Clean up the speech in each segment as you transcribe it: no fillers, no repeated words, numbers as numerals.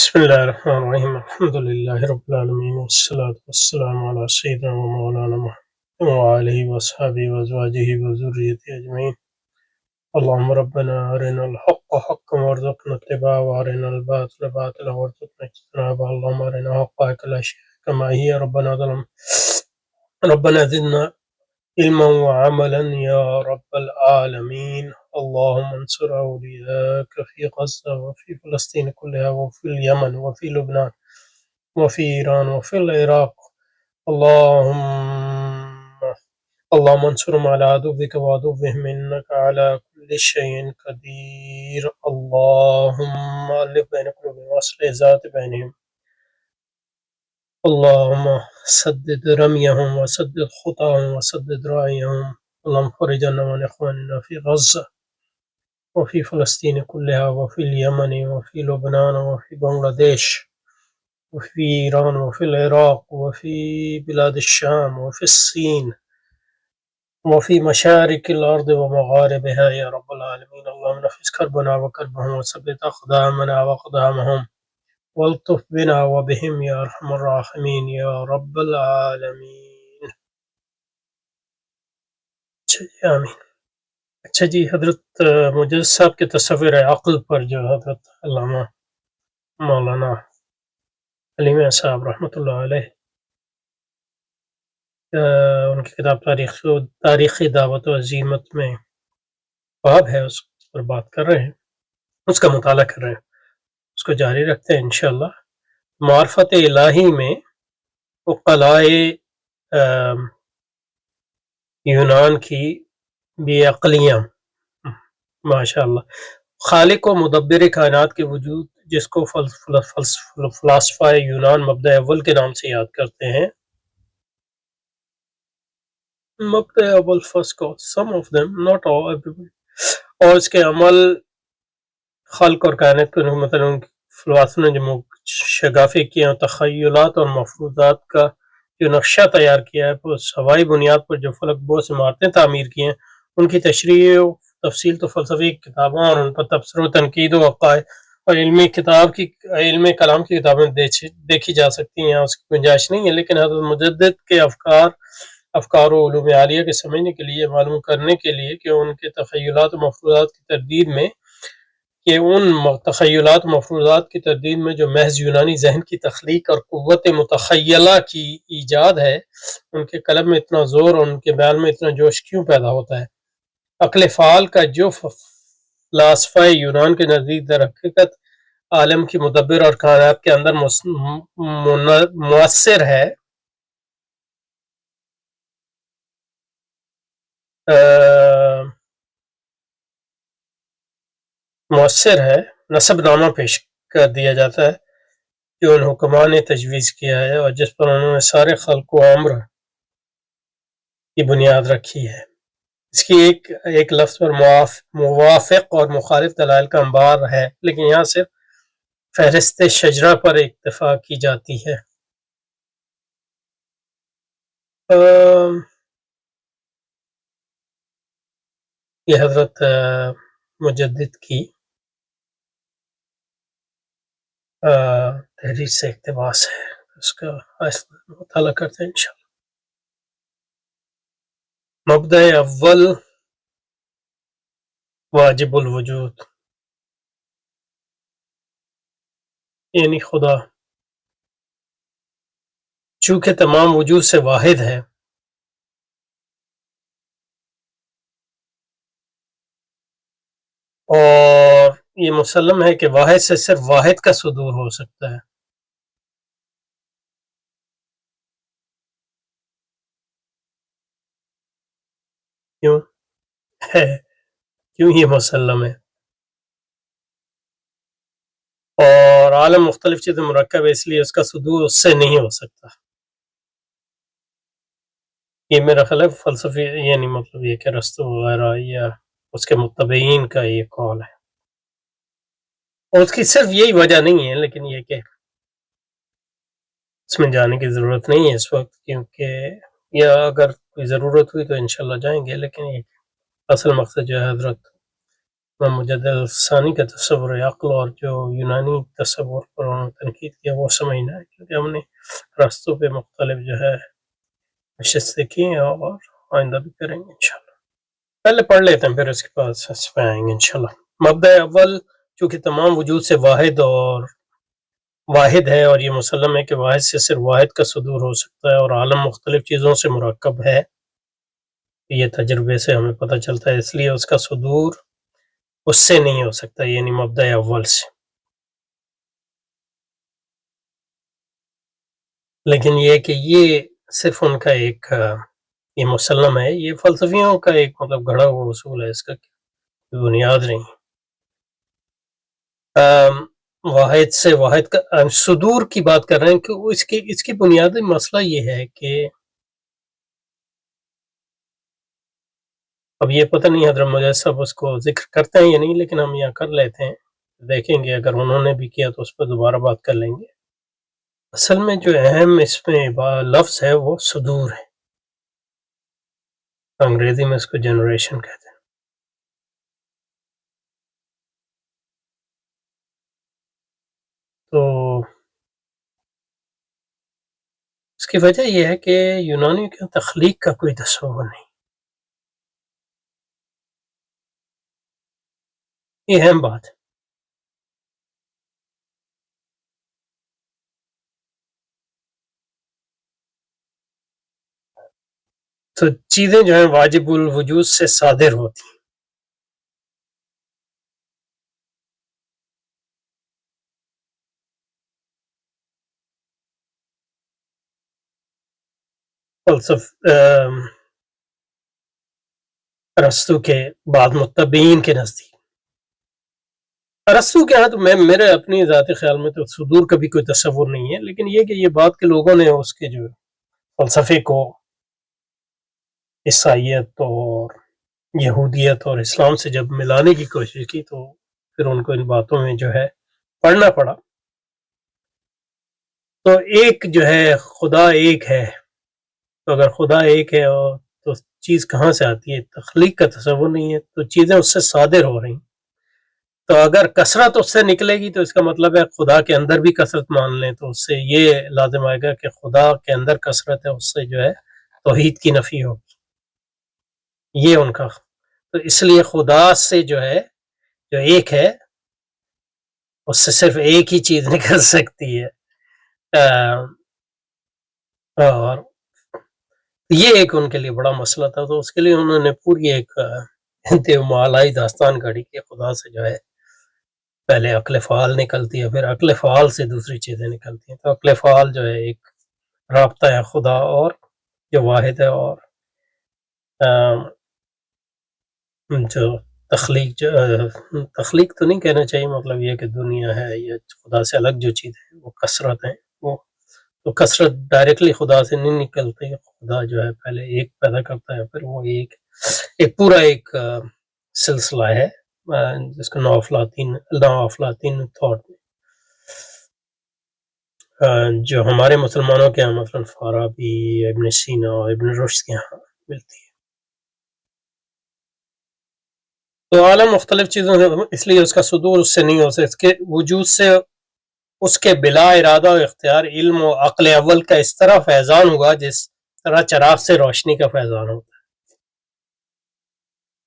بسم الله الرحمن الرحيم الحمد لله رب العالمين والصلاة والسلام على سيدنا ومولانا محمد وآله وأصحابه وأزواجه وذريته أجمعين. اللهم ربنا أرنا الحق حقا وارزقنا اتباعه وأرنا الباطل باطلا وارزقنا اجتنابه. اللهم أرنا حقائق الأشياء كما هي. ربنا زدنا علما وعملا يا رب العالمين. اللهم انصر أولياءك في غزة وفي فلسطين كلها وفي اليمن وفي لبنان وفي إيران وفي العراق. اللهم انصرهم على عدوك وعدوهم إنك على كل شيء قدير. اللهم ألف بين قلوبهم وأصلح ذات بينهم. اللهم سدد رميهم وسدد خطاهم وسدد رأيهم. اللهم فرج عنا وعن إخواننا في غزة وفي فلسطين كلها وفي اليمن وفي لبنان وفي بنغلاديش وفي إيران وفي العراق وفي بلاد الشام وفي الصين وفي مشارق الأرض ومغاربها يا رب العالمين. اللهم نفس كربنا وكربهم وثبت أقدامنا وأقدامهم والطف بنا وبهم يا أرحم الراحمين يا رب العالمین. آمین. اچھا جی، حضرت مجدد صاحب کے تصور عقل پر جو حضرت علامہ مولانا علی میاں صاحب رحمۃ اللہ علیہ ان کی کتاب تاریخی دعوت و عزیمت میں باب ہے، اس پر بات کر رہے ہیں، اس کا مطالعہ کر رہے ہیں، اس کو جاری رکھتے ہیں انشاءاللہ. معرفت الہی میں عقلائے یونان کی بے عقلیاں، ماشاء اللہ، خالق و مدبر کائنات کے وجود جس کو فلاسفہ یونان مبدأ اول کے نام سے یاد کرتے ہیں. مبدأ اول first God, some of them not all everybody. اور اس کے عمل خلق اور کائنات کو مثلا ان فلاسفہ نے جو شگافی کیا، تخیلات اور مفروضات کا جو نقشہ تیار کیا ہے، اس ہوائی بنیاد پر جو فلک بہت سے عمارتیں تعمیر کی ہیں، ان کی تشریح و تفصیل تو فلسفی کتابوں اور ان پر تبصرہ و تنقید و عقائد اور علم کلام کی کتابیں دیکھی جا سکتی ہیں، اس کی گنجائش نہیں ہے. لیکن حضرت مجدد کے افکار و علوم عالیہ کے سمجھنے کے لیے، معلوم کرنے کے لیے کہ ان کے تخیلات و مفروضات کی تردید میں جو محض یونانی ذہن کی تخلیق اور قوت متخیلہ کی ایجاد ہے، ان کے قلم میں اتنا زور اور ان کے بیان میں اتنا جوش کیوں پیدا ہوتا ہے؟ عقل فعال کا جو فلاسفہ یونان کے نزدیک در حقیقت عالم کی مدبر اور کائنات کے اندر مؤثر ہے، نسب نامہ پیش کر دیا جاتا ہے جو ان حکمان نے تجویز کیا ہے اور جس پر انہوں نے سارے خلق و امر کی بنیاد رکھی ہے. اس کی ایک لفظ پر موافق اور مخالف دلائل کا انبار ہے، لیکن یہاں صرف فہرست شجرہ پر اکتفا کی جاتی ہے. یہ حضرت مجدد کی تحریر سے اقتباس ہے، اس کا مطالعہ کرتے ہیں انشاءاللہ. مبدأ اول واجب الوجود، یعنی خدا چونکہ تمام وجود سے واحد ہے، اور یہ مسلم ہے کہ واحد سے صرف واحد کا صدور ہو سکتا ہے. کیوں یہ مسلم ہے؟ اور عالم مختلف چیزیں مرکب ہے، اس لیے اس کا صدور اس سے نہیں ہو سکتا. یہ میرا خیال ہے فلسفی، یعنی مطلب یہ کہ ارسطو وغیرہ یا اس کے متبعین کا یہ قول ہے، اور اس کی صرف یہی وجہ نہیں ہے، لیکن یہ کہ اس میں جانے کی ضرورت نہیں ہے اس وقت، کیونکہ یا اگر کوئی ضرورت ہوئی تو انشاءاللہ جائیں گے. لیکن یہ اصل مقصد جو ہے حضرت مجدد ثانی کا تصور عقل اور جو یونانی تصور پر انہوں نے تنقید کیا وہ سمجھنا ہے، کیونکہ ہم نے راستوں پہ مختلف جو ہے نشستیں کی ہیں اور آئندہ بھی کریں گے انشاءاللہ۔ پہلے پڑھ لیتے ہیں پھر اس کے بعد اس پہ آئیں گے انشاءاللہ۔ مبدأ اول چونکہ تمام وجود سے واحد ہے اور یہ مسلم ہے کہ واحد سے صرف واحد کا صدور ہو سکتا ہے، اور عالم مختلف چیزوں سے مرکب ہے، یہ تجربے سے ہمیں پتہ چلتا ہے، اس لیے اس کا صدور اس سے نہیں ہو سکتا، یعنی مبدأ اول سے۔ لیکن یہ کہ یہ صرف ان کا ایک یہ مسلم ہے، یہ فلسفیوں کا ایک مطلب گھڑا ہوا اصول ہے، اس کا بنیاد نہیں۔ واحد سے واحد کا صدور کی بات کر رہے ہیں کہ اس کی بنیادی مسئلہ یہ ہے کہ اب یہ پتہ نہیں حضرت مجاہد صاحب اس کو ذکر کرتے ہیں یا نہیں، لیکن ہم یہاں کر لیتے ہیں، دیکھیں گے اگر انہوں نے بھی کیا تو اس پر دوبارہ بات کر لیں گے۔ اصل میں جو اہم اس میں لفظ ہے وہ صدور ہے، انگریزی میں اس کو جنریشن کہتے ہیں۔ تو اس کی وجہ یہ ہے کہ یونانیوں کے تخلیق کا کوئی تصور نہیں، یہ اہم بات ہے۔ تو چیزیں جو ہیں واجب الوجود سے صادر ہوتی ہیں۔ ارسطو کے بعد متبعین کے نزدیک، ارسطو کے ہاں تو میرے اپنی ذاتی خیال میں تو صدور کا بھی کوئی تصور نہیں ہے، لیکن یہ کہ یہ بات کہ لوگوں نے اس کے جو فلسفے کو عیسائیت اور یہودیت اور اسلام سے جب ملانے کی کوشش کی تو پھر ان کو ان باتوں میں جو ہے پڑھنا پڑا۔ تو ایک جو ہے خدا ایک ہے، تو اگر خدا ایک ہے اور تو چیز کہاں سے آتی ہے؟ تخلیق کا تصور نہیں ہے، تو چیزیں اس سے صادر ہو رہی ہیں۔ تو اگر کثرت اس سے نکلے گی تو اس کا مطلب ہے خدا کے اندر بھی کثرت مان لیں تو اس سے یہ لازم آئے گا کہ خدا کے اندر کثرت ہے، اس سے جو ہے توحید کی نفی ہوگی، یہ ان کا۔ تو اس لیے خدا سے جو ہے جو ایک ہے اس سے صرف ایک ہی چیز نکل سکتی ہے، اور یہ ایک ان کے لیے بڑا مسئلہ تھا۔ تو اس کے لیے انہوں نے پوری ایک دیومالائی داستان گھڑی کہ خدا سے جو ہے پہلے عقل فعال نکلتی ہے، پھر عقل فعال سے دوسری چیزیں نکلتی ہیں۔ تو عقل فعال جو ہے ایک رابطہ ہے خدا اور جو واحد ہے، اور جو تخلیق تو نہیں کہنا چاہیے، مطلب یہ کہ دنیا ہے یا خدا سے الگ جو چیز ہے وہ کثرت ہے، وہ تو کثرت ڈائریکٹلی خدا سے نہیں نکلتی، خدا جو ہے پہلے ایک پیدا کرتا ہے، پھر وہ ایک پورا ایک سلسلہ ہے جس کو نو افلاطین تھاٹ جو ہمارے مسلمانوں کے یہاں مثلا فارابی، ابن سینا، ابن رشد کے یہاں ملتی ہے۔ تو عالم مختلف چیزوں سے، اس لیے اس کا صدور اس سے نہیں ہو سکتا، اس کے وجود سے اس کے بلا ارادہ و اختیار علم و عقل اول کا اس طرح فیضان ہوگا جس طرح چراغ سے روشنی کا فیضان ہوتا ہے،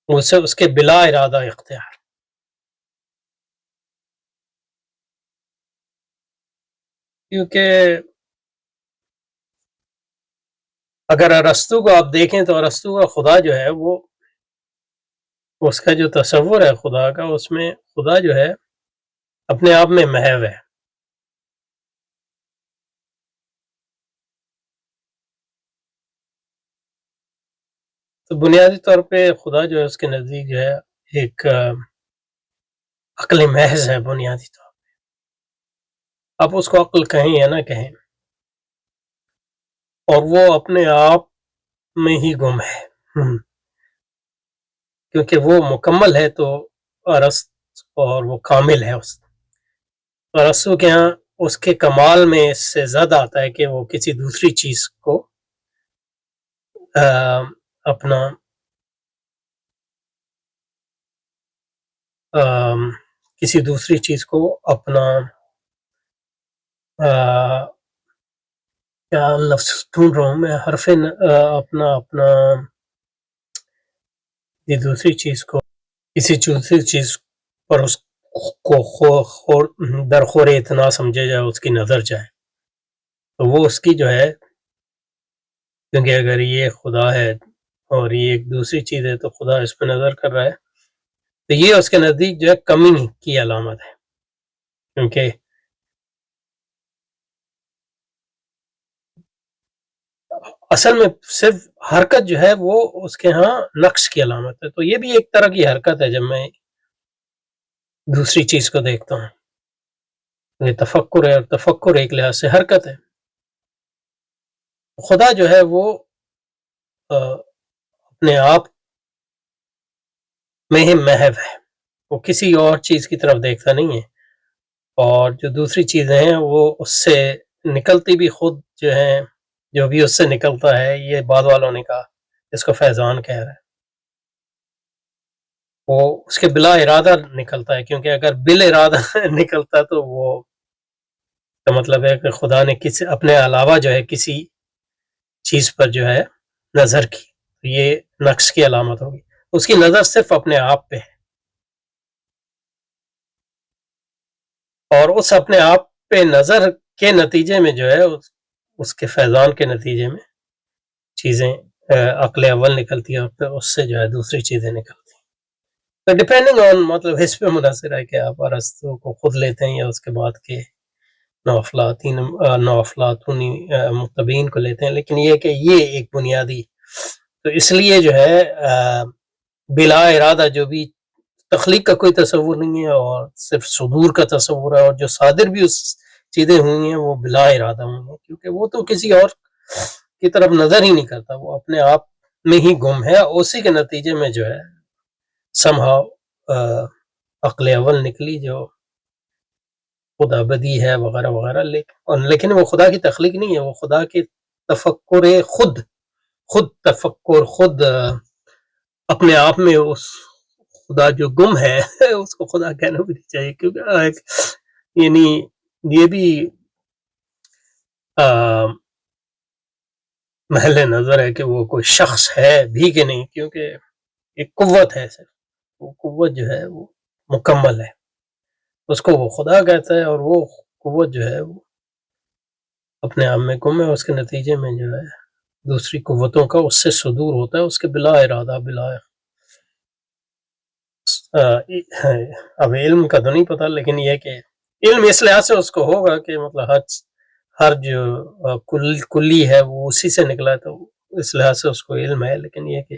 اسے اس کے بلا ارادہ اختیار۔ کیونکہ اگر ارسطو کو آپ دیکھیں تو ارسطو کا خدا جو ہے وہ اس کا جو تصور ہے خدا کا، اس میں خدا جو ہے اپنے آپ میں محو ہے۔ تو بنیادی طور پہ خدا جو ہے اس کے نزدیک جو ہے ایک عقل محض ہے بنیادی طور پہ، آپ اس کو عقل کہیں یا نہ کہیں، اور وہ اپنے آپ میں ہی گم ہے، کیونکہ وہ مکمل ہے تو ارسط اور وہ کامل ہے۔ ارسطو کے ہاں اس کے کمال میں اس سے زیادہ آتا ہے کہ وہ کسی دوسری چیز کو اپنا کسی دوسری چیز کو اپنا کیا لفظ ڈھونڈ رہا ہوں میں، حرف اپنا یہ دوسری چیز کو کسی دوسری چیز پر اس کو درخور اتنا سمجھے جائے، اس کی نظر جائے، تو وہ اس کی جو ہے، کیونکہ اگر یہ خدا ہے اور یہ ایک دوسری چیز ہے تو خدا اس پہ نظر کر رہا ہے، تو یہ اس کے نزدیک جو ہے کمی کی علامت ہے، کیونکہ اصل میں صرف حرکت جو ہے وہ اس کے ہاں نقش کی علامت ہے، تو یہ بھی ایک طرح کی حرکت ہے جب میں دوسری چیز کو دیکھتا ہوں، یہ تفکر ہے، اور تفکر ایک لحاظ سے حرکت ہے۔ خدا جو ہے وہ اپنے آپ میں ہی محو ہے، وہ کسی اور چیز کی طرف دیکھتا نہیں ہے، اور جو دوسری چیزیں ہیں وہ اس سے نکلتی بھی خود جو ہیں، جو بھی اس سے نکلتا ہے، یہ بعد والوں نے کہا، اس کو فیضان کہہ رہا ہے، وہ اس کے بلا ارادہ نکلتا ہے، کیونکہ اگر بل ارادہ نکلتا تو وہ کا مطلب ہے کہ خدا نے کسی اپنے علاوہ جو ہے کسی چیز پر جو ہے نظر کی، یہ نقش کی علامت ہوگی، اس کی نظر صرف اپنے آپ پہ ہے، اور اس اپنے آپ پہ نظر کے نتیجے میں جو ہے اس کے فیضان کے نتیجے میں چیزیں عقل اول نکلتی ہیں، اور پھر اس سے جو ہے دوسری چیزیں نکلتی ہیں، تو ڈیپینڈنگ آن مطلب اس پہ منحصر ہے کہ آپ ارسطو کو خود لیتے ہیں یا اس کے بعد کے نوافلاطونی متبین کو لیتے ہیں، لیکن یہ کہ یہ ایک بنیادی، تو اس لیے جو ہے بلا ارادہ جو بھی تخلیق کا کوئی تصور نہیں ہے، اور صرف صدور کا تصور ہے، اور جو صادر بھی اس چیزیں ہوئی ہیں وہ بلا ارادہ ہوئی ہیں، کیونکہ وہ تو کسی اور کی طرف نظر ہی نہیں کرتا، وہ اپنے آپ میں ہی گم ہے، اسی کے نتیجے میں جو ہے somehow عقل اول نکلی جو خدا بدی ہے وغیرہ وغیرہ، لیکن وہ خدا کی تخلیق نہیں ہے، وہ خدا کے تفکر خود تفکر خود اپنے آپ میں اس خدا جو گم ہے اس کو خدا کہنا بھی نہیں چاہیے، کیونکہ یعنی یہ بھی محل نظر ہے کہ وہ کوئی شخص ہے بھی کہ نہیں، کیونکہ ایک قوت ہے، صرف وہ قوت جو ہے وہ مکمل ہے، اس کو وہ خدا کہتا ہے، اور وہ قوت جو ہے وہ اپنے آپ میں گم ہے، اس کے نتیجے میں جو ہے دوسری قوتوں کا اس سے صدور ہوتا ہے، اس کے بلا ارادہ اب علم کا تو نہیں پتا، لیکن یہ کہ علم اس لحاظ سے اس کو ہوگا کہ مطلب ہر جو کلی ہے وہ اسی سے نکلا ہے، تو اس لحاظ سے اس کو علم ہے، لیکن یہ کہ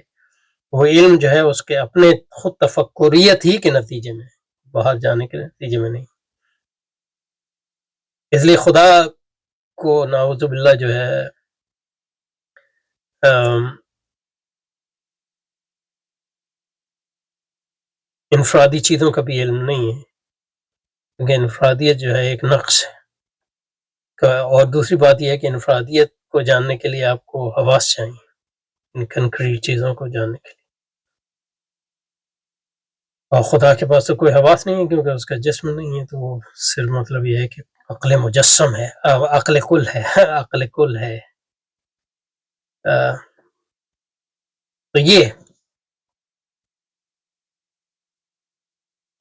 وہ علم جو ہے اس کے اپنے خود تفکریت ہی کے نتیجے میں، باہر جانے کے نتیجے میں نہیں، اس لیے خدا کو نعوذ باللہ جو ہے انفرادی چیزوں کا بھی علم نہیں ہے، کیونکہ انفرادیت جو ہے ایک نقش ہے، اور دوسری بات یہ ہے کہ انفرادیت کو جاننے کے لیے آپ کو حواس چاہیے، ان کنکریٹ چیزوں کو جاننے کے لیے، اور خدا کے پاس تو کوئی حواس نہیں ہے، کیونکہ اس کا جسم نہیں ہے، تو وہ صرف مطلب یہ ہے کہ عقل مجسم ہے، عقل کل ہے، عقل کل ہے، تو یہ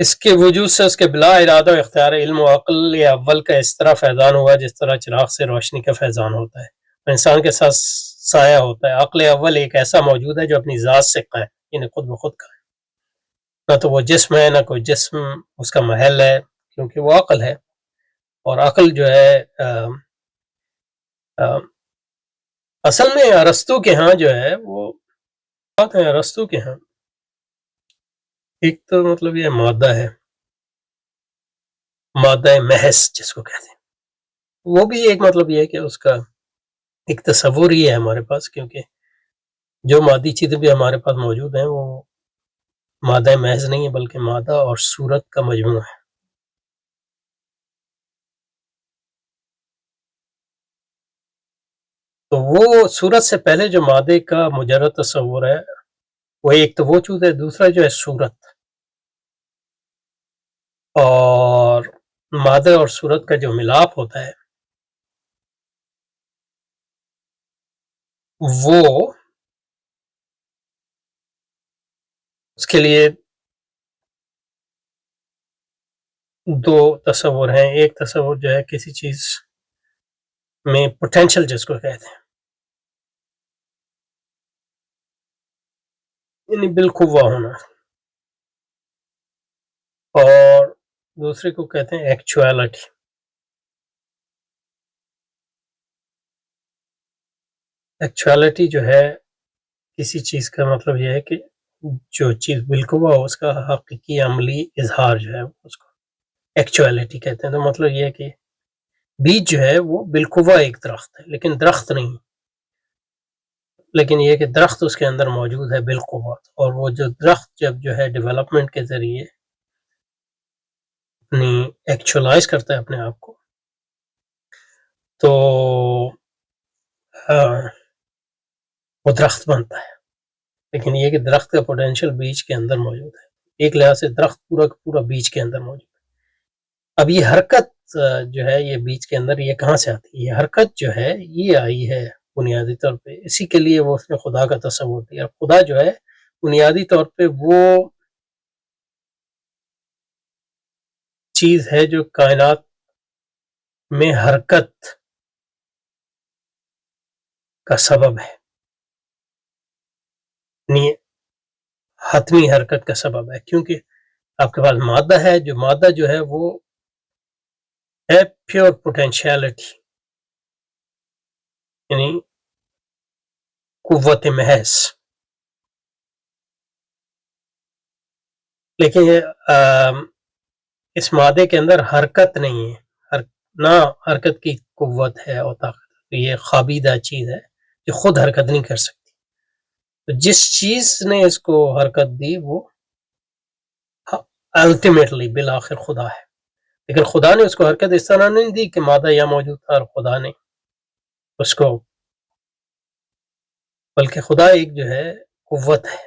اس کے وجود سے اس کے بلا ارادہ و اختیار علم و عقل اول کا اس طرح فیضان ہوا جس طرح چراغ سے روشنی کا فیضان ہوتا ہے، انسان کے ساتھ سایہ ہوتا ہے، عقل اول ایک ایسا موجود ہے جو اپنی ذات سے قائم، یعنی خود بخود قائم، نہ تو وہ جسم ہے نہ کوئی جسم اس کا محل ہے، کیونکہ وہ عقل ہے، اور عقل جو ہے اصل میں ارسطو کے ہاں جو ہے وہ بات ہے، ارسطو کے ہاں ایک تو مطلب یہ مادہ ہے، مادہ محض جس کو کہتے ہیں، وہ بھی ایک مطلب یہ ہے کہ اس کا ایک تصور ہی ہے ہمارے پاس، کیونکہ جو مادی چیزیں بھی ہمارے پاس موجود ہیں وہ مادہ محض نہیں ہے، بلکہ مادہ اور صورت کا مجموعہ ہے، تو وہ صورت سے پہلے جو مادے کا مجرد تصور ہے وہ ایک تو وہ چیز ہے، دوسرا جو ہے صورت، اور مادہ اور صورت کا جو ملاپ ہوتا ہے وہ اس کے لیے دو تصور ہیں. ایک تصور جو ہے کسی چیز میں پوٹینشل جس کو کہتے ہیں یعنی بالقوہ ہونا، اور دوسرے کو کہتے ہیں ایکچوالٹی. ایکچوالٹی جو ہے کسی چیز کا مطلب یہ ہے کہ جو چیز بالقوہ ہو اس کا حقیقی عملی اظہار جو ہے اس کو ایکچوالٹی کہتے ہیں. تو مطلب یہ ہے کہ بیج جو ہے وہ بالقوہ ایک درخت ہے لیکن درخت نہیں، لیکن یہ کہ درخت اس کے اندر موجود ہے بالقوہ. اور وہ جو درخت جب جو ہے ڈیولپمنٹ کے ذریعے اپنی ایکچولائز کرتا ہے اپنے آپ کو، تو وہ درخت بنتا ہے. لیکن یہ کہ درخت کا پوٹینشیل بیج کے اندر موجود ہے. ایک لحاظ سے درخت پورا کا پورا بیج کے اندر موجود ہے. اب یہ حرکت جو ہے یہ بیج کے اندر یہ کہاں سے آتی ہے؟ یہ حرکت جو ہے یہ آئی ہے بنیادی طور پہ، اسی کے لیے وہ اس نے خدا کا تصور دیا. خدا جو ہے بنیادی طور پہ وہ چیز ہے جو کائنات میں حرکت کا سبب ہے، یعنی حتمی حرکت کا سبب ہے. کیونکہ آپ کے پاس مادہ ہے، جو مادہ جو ہے وہ ہے پیور پوٹینشیلٹی، یعنی قوت محض. لیکن اس مادے کے اندر حرکت نہیں ہے، نہ حرکت کی قوت ہے اور طاقت. یہ خابیدہ چیز ہے جو خود حرکت نہیں کر سکتی. تو جس چیز نے اس کو حرکت دی وہ الٹیمیٹلی بالآخر خدا ہے. لیکن خدا نے اس کو حرکت اس طرح نہیں دی کہ مادہ یا موجود تھا اور خدا نے اس کو، بلکہ خدا ایک جو ہے قوت ہے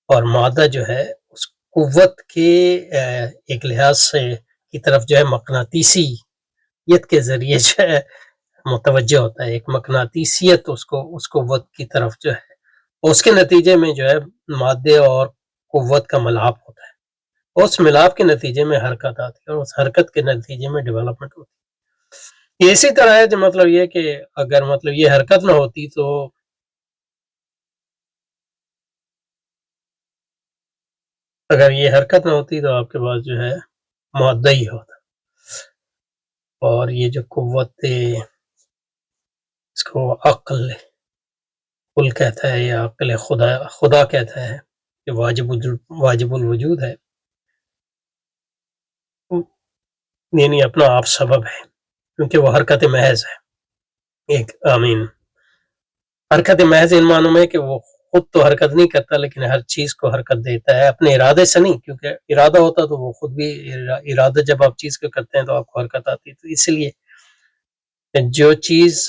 اور مادہ جو ہے اس قوت کے ایک لحاظ سے کی طرف جو ہے مقناطیسیت کے ذریعے جو ہے متوجہ ہوتا ہے. ایک مقناطیسیت اس قوت کی طرف جو ہے، اور اس کے نتیجے میں جو ہے مادے اور قوت کا ملاپ ہوتا ہے، اور اس ملاپ کے نتیجے میں حرکت آتی ہے، اور اس حرکت کے نتیجے میں ڈیولپمنٹ ہوتی ہے. یہ اسی طرح ہے جو مطلب یہ کہ اگر مطلب یہ حرکت نہ ہوتی تو اگر یہ حرکت نہ ہوتی تو آپ کے پاس جو ہے مادہ ہی ہوتا. اور یہ جو قوت اس کو عقل کہتا ہے یا عقل خدا کہتا ہے کہ واجب الوجود ہے، یعنی اپنا آپ سبب ہے، کیونکہ وہ حرکت محض ہے. ایک حرکت محض ان معنوں میں کہ وہ خود تو حرکت نہیں کرتا لیکن ہر چیز کو حرکت دیتا ہے اپنے ارادے سے نہیں، کیونکہ ارادہ ہوتا تو وہ خود بھی ارادہ جب آپ چیز کو کرتے ہیں تو آپ کو حرکت آتی. تو اس لیے جو چیز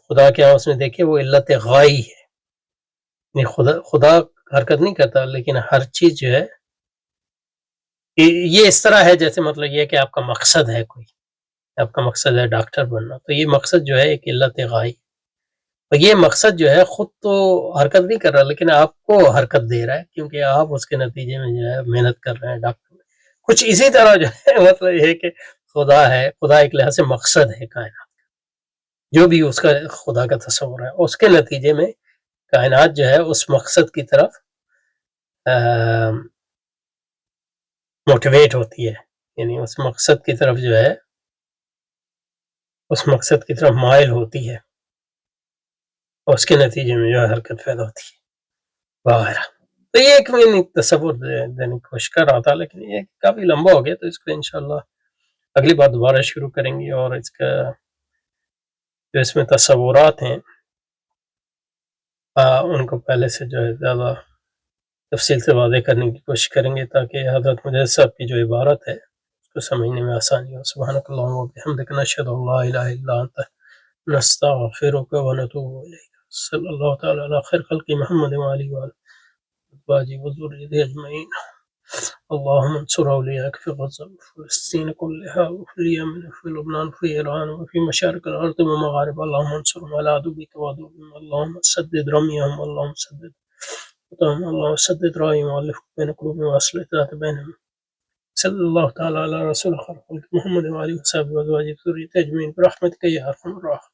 خدا کے یہاں اس نے دیکھی وہ علت غائی ہے، یعنی خدا حرکت نہیں کرتا لیکن ہر چیز جو ہے یہ اس طرح ہے جیسے مطلب یہ کہ آپ کا مقصد ہے، کوئی آپ کا مقصد ہے ڈاکٹر بننا، تو یہ مقصد جو ہے ایک علت غائی، اور یہ مقصد جو ہے خود تو حرکت نہیں کر رہا لیکن آپ کو حرکت دے رہا ہے کیونکہ آپ اس کے نتیجے میں جو ہے محنت کر رہے ہیں ڈاکٹر میں. کچھ اسی طرح جو ہے مطلب یہ کہ خدا ہے، خدا ایک لحاظ سے مقصد ہے کائنات، جو بھی اس کا خدا کا تصور ہے، اس کے نتیجے میں کائنات جو ہے اس مقصد کی طرف موٹیویٹ ہوتی ہے، یعنی اس مقصد کی طرف جو ہے اس مقصد کی طرف مائل ہوتی ہے، اور اس کے نتیجے میں جو ہے حرکت پیدا ہوتی ہے وغیرہ. تو یہ ایک میں تصور دینے کی کوشش کر رہا تھا، لیکن یہ کافی لمبا ہو گیا تو اس کو انشاءاللہ اگلی بار دوبارہ شروع کریں گے. اور اس کا جو اس میں تصورات ہیں ان کو پہلے سے جو ہے زیادہ تفصیل سے واضح کرنے کی کوشش کریں گے تاکہ حضرت مجدد صاحب کی جو عبارت ہے اس کو سمجھنے میں آسانی ہو. سبحانک اللہم و بحمدک نشہد ان لا الہ الا انت نستغفرک و نتوب الیک. صلی اللہ تعالی علی خیر خلق محمد و آلہ و ازواجہ و ذریتہ اجمعین. اللهم انصر أولياءك في غزة وفي فلسطين كلها وفي اليمن وفي لبنان وفي إيران وفي مشارق الأرض ومغاربها. اللهم انصرهم على عدوك وعدوهم. اللهم سدد رميهم. اللهم سدد خطاهم. اللهم سدد رأيهم وألف بين قلوبهم وأصلح ذات بينهم. صلى الله تعالى على رسول خلق محمد وعلى آله وصحبه وأزواجه وذريته أجمعين برحمتك يا أرحم الراحمين.